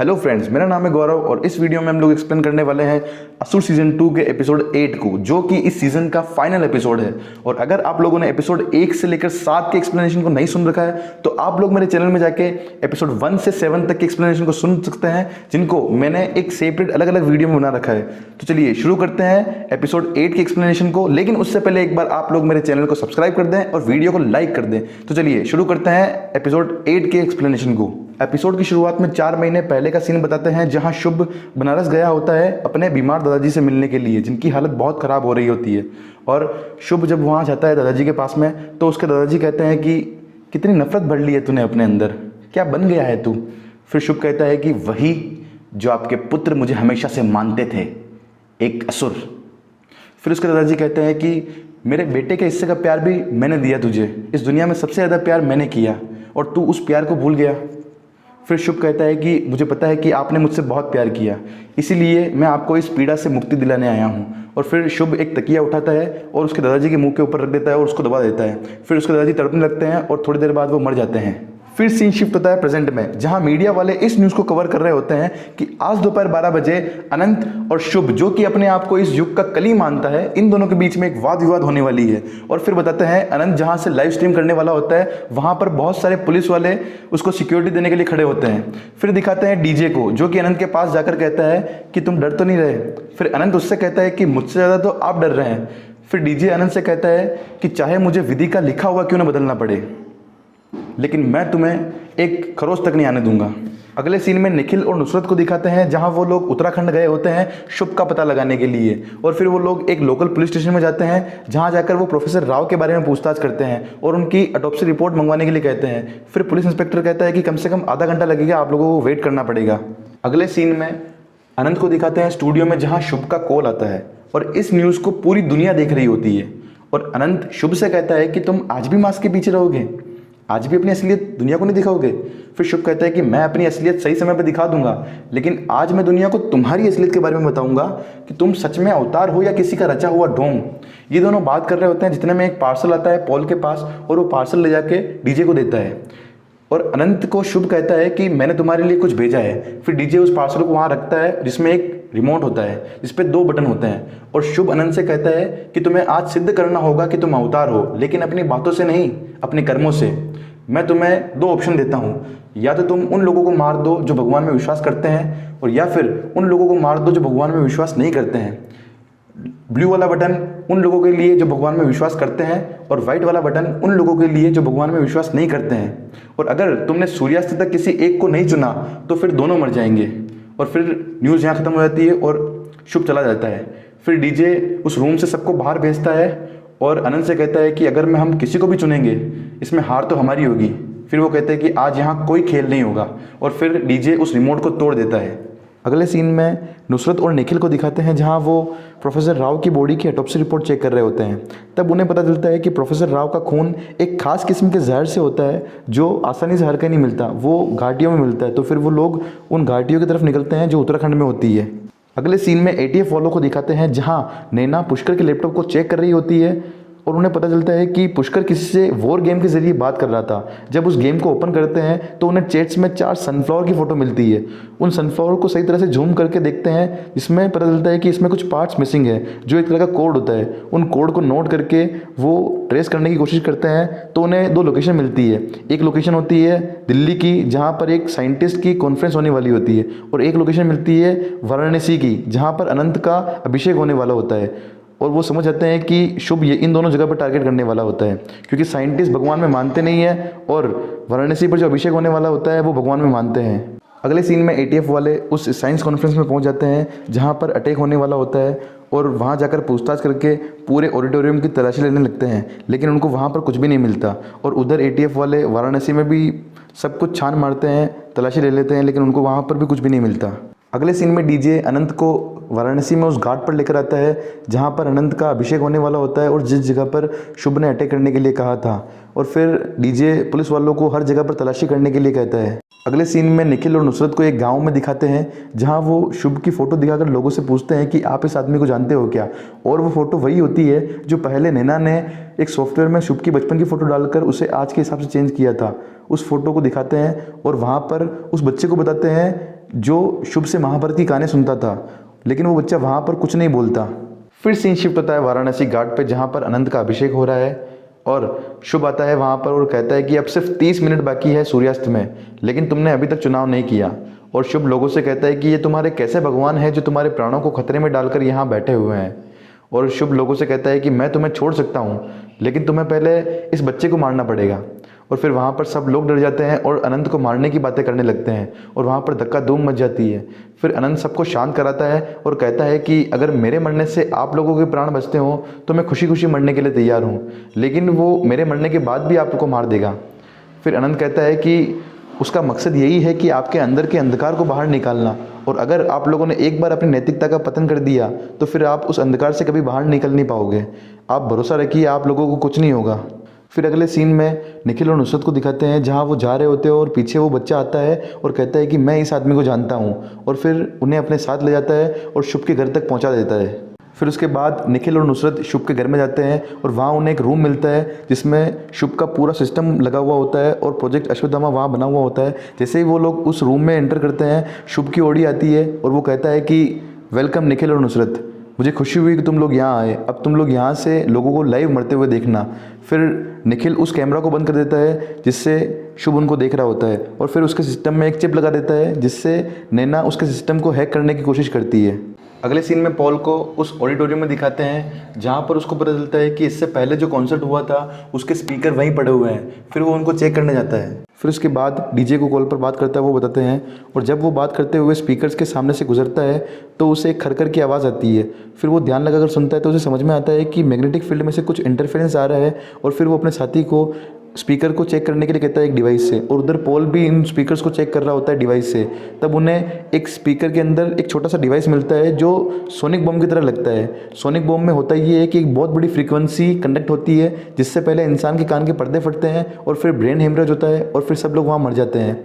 Hello friends, मेरा नाम है गौरव और इस वीडियो में हम लोग एक्सप्लेन करने वाले हैं असुर सीजन 2 के एपिसोड 8 को, जो कि इस सीजन का फाइनल एपिसोड है। और अगर आप लोगों ने एपिसोड 1 से लेकर 7 के एक्सप्लेनेशन को नहीं सुन रखा है तो आप लोग मेरे चैनल में जाके एपिसोड 1 से 7 तक के एक्सप्लेनेशन को सुन सकते हैं, जिनको मैंने एक सेपरेट अलग अलग वीडियो में बना रखा है। तो चलिए शुरू करते हैं एपिसोड 8 के एक्सप्लेनेशन को, लेकिन उससे पहले एक बार आप लोग मेरे चैनल को सब्सक्राइब कर दें और वीडियो को लाइक कर दें। तो चलिए शुरू करते हैं एपिसोड 8 के एक्सप्लेनेशन को। एपिसोड की शुरुआत में 4 महीने पहले का सीन बताते हैं, जहां शुभ बनारस गया होता है अपने बीमार दादाजी से मिलने के लिए, जिनकी हालत बहुत ख़राब हो रही होती है। और शुभ जब वहां जाता है दादाजी के पास में, तो उसके दादाजी कहते हैं कि कितनी नफरत भर ली है तूने अपने अंदर, क्या बन गया है तू। फिर शुभ कहता है कि वही जो आपके पुत्र मुझे हमेशा से मानते थे, एक असुर। फिर उसके दादाजी कहते हैं कि मेरे बेटे के हिस्से का प्यार भी मैंने दिया तुझे, इस दुनिया में सबसे ज़्यादा प्यार मैंने किया और तू उस प्यार को भूल गया। फिर शुभ कहता है कि मुझे पता है कि आपने मुझसे बहुत प्यार किया, इसीलिए मैं आपको इस पीड़ा से मुक्ति दिलाने आया हूँ। और फिर शुभ एक तकिया उठाता है और उसके दादाजी के मुंह के ऊपर रख देता है और उसको दबा देता है। फिर उसके दादाजी तड़पने लगते हैं और थोड़ी देर बाद वो मर जाते हैं। फिर सीन शिफ्ट होता है प्रेजेंट में, जहां मीडिया वाले इस न्यूज़ को कवर कर रहे होते हैं कि आज दोपहर 12 बजे अनंत और शुभ, जो कि अपने आप को इस युग का कली मानता है, इन दोनों के बीच में एक वाद विवाद होने वाली है। और फिर बताते हैं अनंत जहां से लाइव स्ट्रीम करने वाला होता है, वहां पर बहुत सारे पुलिस वाले उसको सिक्योरिटी देने के लिए खड़े होते हैं। फिर दिखाते हैं डीजे को, जो कि अनंत के पास जाकर कहता है कि तुम डर तो नहीं रहे। फिर अनंत उससे कहता है कि मुझसे ज़्यादा तो आप डर रहे हैं। फिर डीजे अनंत से कहता है कि चाहे मुझे विधि का लिखा हुआ क्यों ना बदलना पड़े, लेकिन मैं तुम्हें एक खरोच तक नहीं आने दूंगा। अगले सीन में निखिल और नुसरत को दिखाते हैं, जहां वो लोग उत्तराखंड गए होते हैं शुभ का पता लगाने के लिए। और फिर वो लोग एक लोकल पुलिस स्टेशन में जाते हैं, जहां जाकर वो प्रोफेसर राव के बारे में पूछताछ करते हैं और उनकी ऑटोप्सी रिपोर्ट मंगवाने के लिए कहते हैं। फिर पुलिस इंस्पेक्टर कहता है कि कम से कम आधा घंटा लगेगा, आप लोगों को वेट करना पड़ेगा। अगले सीन में अनंत को दिखाते हैं स्टूडियो में, जहाँ शुभ का कॉल आता है और इस न्यूज़ को पूरी दुनिया देख रही होती है। और अनंत शुभ से कहता है कि तुम आज भी मास्क के पीछे रहोगे, आज भी अपनी असलियत दुनिया को नहीं दिखाओगे। फिर शुभ कहता है कि मैं अपनी असलियत सही समय पर दिखा दूंगा, लेकिन आज मैं दुनिया को तुम्हारी असलियत के बारे में बताऊंगा कि तुम सच में अवतार हो या किसी का रचा हुआ ढोंग। ये दोनों बात कर रहे होते हैं, जितने में एक पार्सल आता है पॉल के पास और वो पार्सल ले जाके डीजे को देता है। और अनंत को शुभ कहता है कि मैंने तुम्हारे लिए कुछ भेजा है। फिर डीजे उस पार्सल को वहाँ रखता है, जिसमें एक रिमोट होता है जिसपे 2 बटन होते हैं। और शुभ अनंत से कहता है कि तुम्हें आज सिद्ध करना होगा कि तुम अवतार हो, लेकिन अपनी बातों से नहीं, अपने कर्मों से। मैं तुम्हें 2 ऑप्शन देता हूँ, या तो तुम उन लोगों को मार दो जो भगवान में विश्वास करते हैं, और या फिर उन लोगों को मार दो जो भगवान में विश्वास नहीं करते हैं। ब्लू वाला बटन उन लोगों के लिए जो भगवान में विश्वास करते हैं, और व्हाइट वाला बटन उन लोगों के लिए जो भगवान में विश्वास नहीं करते हैं। और अगर तुमने सूर्यास्त तक किसी एक को नहीं चुना तो फिर दोनों मर जाएंगे। और फिर न्यूज़ यहाँ ख़त्म हो जाती है और शुभ चला जाता है। फिर डीजे उस रूम से सबको बाहर भेजता है और अनंत से कहता है कि अगर मैं हम किसी को भी चुनेंगे, इसमें हार तो हमारी होगी। फिर वो कहते हैं कि आज यहाँ कोई खेल नहीं होगा, और फिर डीजे उस रिमोट को तोड़ देता है। अगले सीन में नुसरत और निखिल को दिखाते हैं, जहाँ वो प्रोफेसर राव की बॉडी की ऑटोप्सी रिपोर्ट चेक कर रहे होते हैं। तब उन्हें पता चलता है कि प्रोफेसर राव का खून एक खास किस्म के जहर से होता है, जो आसानी से हर कहीं नहीं मिलता, वो घाटियों में मिलता है। तो फिर वो लोग उन घाटियों की तरफ निकलते हैं जो उत्तराखंड में होती है। अगले सीन में ATF वालों को दिखाते हैं, जहाँ नैना पुष्कर के लैपटॉप को चेक कर रही होती है और उन्हें पता चलता है कि पुष्कर किसी से वॉर गेम के जरिए बात कर रहा था। जब उस गेम को ओपन करते हैं तो उन्हें चैट्स में 4 सनफ्लावर की फ़ोटो मिलती है। उन सनफ्लावर को सही तरह से जूम करके देखते हैं, जिसमें पता चलता है कि इसमें कुछ पार्ट्स मिसिंग है, जो एक तरह का कोड होता है। उन कोड को नोट करके वो ट्रेस करने की कोशिश करते हैं, तो उन्हें 2 लोकेशन मिलती है। एक लोकेशन होती है दिल्ली की, जहाँ पर एक साइंटिस्ट की कॉन्फ्रेंस होने वाली होती है, और एक लोकेशन मिलती है वाराणसी की, जहाँ पर अनंत का अभिषेक होने वाला होता है। और वो समझ जाते हैं कि शुभ ये इन दोनों जगह पर टारगेट करने वाला होता है, क्योंकि साइंटिस्ट भगवान में मानते नहीं है और वाराणसी पर जो अभिषेक होने वाला होता है वो भगवान में मानते हैं। अगले सीन में ATF वाले उस साइंस कॉन्फ्रेंस में पहुंच जाते हैं, जहां पर अटैक होने वाला होता है, और वहां जाकर पूछताछ करके पूरे ऑडिटोरियम की तलाशी लेने लगते हैं, लेकिन उनको वहां पर कुछ भी नहीं मिलता। और उधर ATF वाले वाराणसी में भी सब कुछ छान मारते हैं, तलाशी ले लेते हैं, लेकिन उनको वहाँ पर भी कुछ भी नहीं मिलता। अगले सीन में डीजे अनंत को वाराणसी में उस घाट पर लेकर आता है, जहाँ पर अनंत का अभिषेक होने वाला होता है और जिस जगह पर शुभ ने अटैक करने के लिए कहा था। और फिर डीजे पुलिस वालों को हर जगह पर तलाशी करने के लिए कहता है। अगले सीन में निखिल और नुसरत को एक गांव में दिखाते हैं, जहां वो शुभ की फ़ोटो दिखाकर लोगों से पूछते हैं कि आप इस आदमी को जानते हो क्या। और वो फ़ोटो वही होती है जो पहले नैना ने एक सॉफ्टवेयर में शुभ की बचपन की फ़ोटो डालकर उसे आज के हिसाब से चेंज किया था। उस फोटो को दिखाते हैं और वहाँ पर उस बच्चे को बताते हैं जो शुभ से महाभारत की कहानी सुनता था, लेकिन वो बच्चा वहाँ पर कुछ नहीं बोलता। फिर सीन शिफ्ट होता है वाराणसी घाट पे, जहाँ पर अनंत का अभिषेक हो रहा है और शुभ आता है वहाँ पर और कहता है कि अब सिर्फ 30 मिनट बाकी है सूर्यास्त में, लेकिन तुमने अभी तक चुनाव नहीं किया। और शुभ लोगों से कहता है कि ये तुम्हारे कैसे भगवान हैं जो तुम्हारे प्राणों को खतरे में डालकर यहाँ बैठे हुए हैं। और शुभ लोगों से कहता है कि मैं तुम्हें छोड़ सकता हूँ, लेकिन तुम्हें पहले इस बच्चे को मारना पड़ेगा। और फिर वहाँ पर सब लोग डर जाते हैं और अनंत को मारने की बातें करने लगते हैं और वहाँ पर धक्का धूम मच जाती है। फिर अनंत सबको शांत कराता है और कहता है कि अगर मेरे मरने से आप लोगों के प्राण बचते हो तो मैं खुशी खुशी मरने के लिए तैयार हूँ, लेकिन वो मेरे मरने के बाद भी आपको मार देगा। फिर अनंत कहता है कि उसका मकसद यही है कि आपके अंदर के अंधकार को बाहर निकालना, और अगर आप लोगों ने एक बार अपनी नैतिकता का पतन कर दिया तो फिर आप उस अंधकार से कभी बाहर निकल नहीं पाओगे। आप भरोसा रखिए, आप लोगों को कुछ नहीं होगा। फिर अगले सीन में निखिल और नुसरत को दिखाते हैं, जहाँ वो जा रहे होते हैं और पीछे वो बच्चा आता है और कहता है कि मैं इस आदमी को जानता हूँ, और फिर उन्हें अपने साथ ले जाता है और शुभ के घर तक पहुँचा देता है। फिर उसके बाद निखिल और नुसरत शुभ के घर में जाते हैं और वहाँ उन्हें एक रूम मिलता है जिसमें शुभ का पूरा सिस्टम लगा हुआ होता है और प्रोजेक्ट अश्वत्थामा वहाँ बना हुआ होता है। जैसे ही वो लोग उस रूम में एंटर करते हैं, शुभ की ओडी आती है और वो कहता है कि वेलकम निखिल और नुसरत, मुझे खुशी हुई कि तुम लोग यहाँ आए, अब तुम लोग यहाँ से लोगों को लाइव मरते हुए देखना। फिर निखिल उस कैमरा को बंद कर देता है जिससे शुभ उनको देख रहा होता है, और फिर उसके सिस्टम में एक चिप लगा देता है जिससे नैना उसके सिस्टम को हैक करने की कोशिश करती है। अगले सीन में पॉल को उस ऑडिटोरियम में दिखाते हैं जहाँ पर उसको पता चलता है कि इससे पहले जो कॉन्सर्ट हुआ था उसके स्पीकर वहीं पड़े हुए हैं। फिर वो उनको चेक करने जाता है। फिर उसके बाद डीजे को कॉल पर बात करता है, वो बताते हैं, और जब वो बात करते हुए स्पीकर्स के सामने से गुजरता है तो उसे एक खरखर की आवाज़ आती है। फिर वो ध्यान लगाकर सुनता है तो उसे समझ में आता है कि मैग्नेटिक फील्ड में से कुछ इंटरफेरेंस आ रहा है, और फिर वो अपने साथी को स्पीकर को चेक करने के लिए कहता है एक डिवाइस से, और उधर पॉल भी इन स्पीकर्स को चेक कर रहा होता है डिवाइस से। तब उन्हें एक स्पीकर के अंदर एक छोटा सा डिवाइस मिलता है जो सोनिक बम की तरह लगता है। सोनिक बम में होता ये है कि एक बहुत बड़ी फ्रीक्वेंसी कंडक्ट होती है जिससे पहले इंसान के कान के पर्दे फटते हैं और फिर ब्रेन हेमरेज होता है और फिर सब लोग वहाँ मर जाते हैं।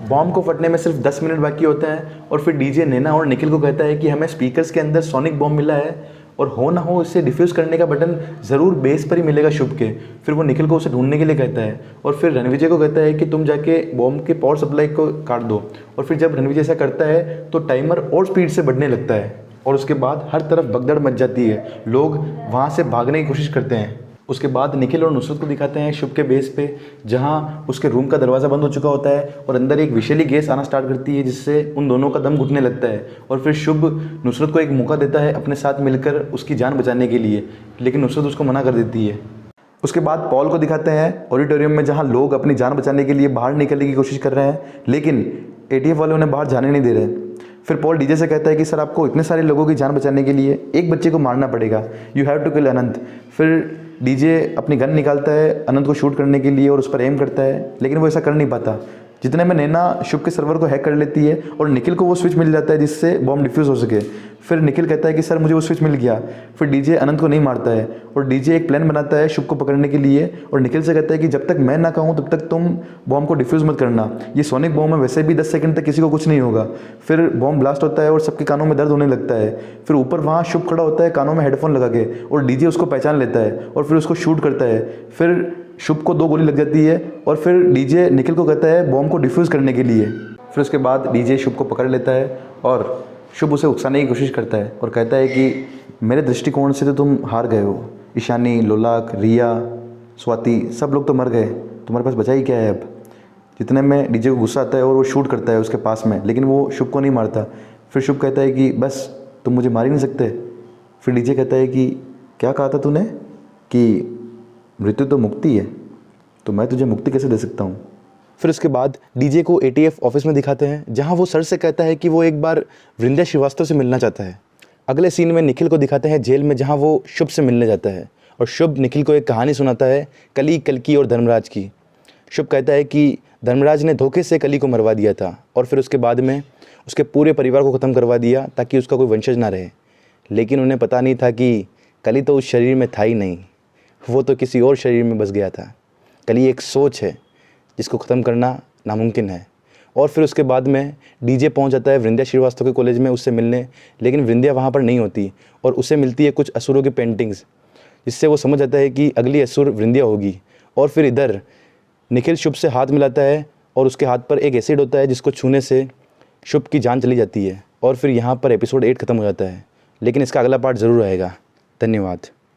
बॉम्ब को फटने में सिर्फ 10 मिनट बाकी होता है, और फिर डीजे नैना और निखिल को कहता है कि हमें स्पीकर्स के अंदर सोनिक बॉम्ब मिला है और हो ना हो इसे डिफ्यूज़ करने का बटन ज़रूर बेस पर ही मिलेगा शुभ के। फिर वो निखिल को उसे ढूंढने के लिए कहता है, और फिर रणविजय को कहता है कि तुम जाके बॉम्ब के पावर सप्लाई को काट दो। और फिर जब रणविजय ऐसा करता है तो टाइमर और स्पीड से बढ़ने लगता है, और उसके बाद हर तरफ भगदड़ मच जाती है। लोग वहाँ से भागने की कोशिश करते हैं। उसके बाद निखिल और नुसरत को दिखाते हैं शुभ के बेस पे, जहाँ उसके रूम का दरवाज़ा बंद हो चुका होता है और अंदर एक विषैली गैस आना स्टार्ट करती है जिससे उन दोनों का दम घुटने लगता है। और फिर शुभ नुसरत को एक मौका देता है अपने साथ मिलकर उसकी जान बचाने के लिए, लेकिन नुसरत उसको मना कर देती है। उसके बाद पॉल को दिखाते हैं ऑडिटोरियम में, जहाँ लोग अपनी जान बचाने के लिए बाहर निकलने की कोशिश कर रहे हैं, लेकिन एटीएफ वाले उन्हें बाहर जाने नहीं दे रहे। फिर पॉल डीजे से कहता है कि सर आपको इतने सारे लोगों की जान बचाने के लिए एक बच्चे को मारना पड़ेगा, यू हैव टू किल अनंत। फिर डीजे अपनी गन निकालता है अनंत को शूट करने के लिए और उस पर एम करता है, लेकिन वो ऐसा कर नहीं पाता। जितने में नैना शुभ के सर्वर को हैक कर लेती है और निखिल को वो स्विच मिल जाता है जिससे बॉम्ब डिफ्यूज़ हो सके। फिर निखिल कहता है कि सर मुझे वो स्विच मिल गया। फिर डीजे अनंत को नहीं मारता है और डीजे एक प्लान बनाता है शुभ को पकड़ने के लिए, और निखिल से कहता है कि जब तक मैं ना कहूँ तब तक तुम बॉम्ब को डिफ्यूज़ मत करना, ये सोनिक बॉम्ब है, वैसे भी 10 सेकंड तक किसी को कुछ नहीं होगा। फिर बॉम्ब ब्लास्ट होता है और सबके कानों में दर्द होने लगता है। फिर ऊपर वहाँ शुभ खड़ा होता है कानों में हेडफोन लगा के, और डीजे उसको पहचान लेता है और फिर उसको शूट करता है। फिर शुभ को 2 गोली लग जाती है और फिर डीजे निखिल को कहता है बॉम्ब को डिफ्यूज़ करने के लिए। फिर उसके बाद डीजे शुभ को पकड़ लेता है और शुभ उसे उकसाने की कोशिश करता है और कहता है कि मेरे दृष्टिकोण से तो तुम हार गए हो, ईशानी, लोलाक, रिया, स्वाति सब लोग तो मर गए, तुम्हारे पास बचा ही क्या है अब। जितने में डीजे को गुस्सा आता है और वो शूट करता है उसके पास में, लेकिन वो शुभ को नहीं मारता। फिर शुभ कहता है कि बस तुम मुझे मार ही नहीं सकते। फिर डीजे कहता है कि क्या कहा था तूने कि मृत्यु तो मुक्ति है, तो मैं तुझे मुक्ति कैसे दे सकता हूँ। फिर उसके बाद डीजे को एटीएफ ऑफिस में दिखाते हैं, जहाँ वो सर से कहता है कि वो एक बार वृंदा श्रीवास्तव से मिलना चाहता है। अगले सीन में निखिल को दिखाते हैं जेल में, जहाँ वो शुभ से मिलने जाता है और शुभ निखिल को एक कहानी सुनाता है कली, कल्कि और धर्मराज की। शुभ कहता है कि धर्मराज ने धोखे से कली को मरवा दिया था और फिर उसके बाद में उसके पूरे परिवार को ख़त्म करवा दिया ताकि उसका कोई वंशज ना रहे, लेकिन उन्हें पता नहीं था कि कली तो उस शरीर में था ही नहीं, वो तो किसी और शरीर में बस गया था। कली एक सोच है जिसको ख़त्म करना नामुमकिन है। और फिर उसके बाद में डीजे पहुंच जाता है वृंदा श्रीवास्तव के कॉलेज में उससे मिलने, लेकिन वृंदा वहाँ पर नहीं होती और उसे मिलती है कुछ असुरों की पेंटिंग्स, जिससे वो समझ जाता है कि अगली असुर वृंदा होगी। और फिर इधर निखिल शुभ से हाथ मिलाता है और उसके हाथ पर एक एसिड होता है जिसको छूने से शुभ की जान चली जाती है और फिर यहाँ पर एपिसोड 8 खत्म हो जाता है, लेकिन इसका अगला पार्ट ज़रूर आएगा। धन्यवाद।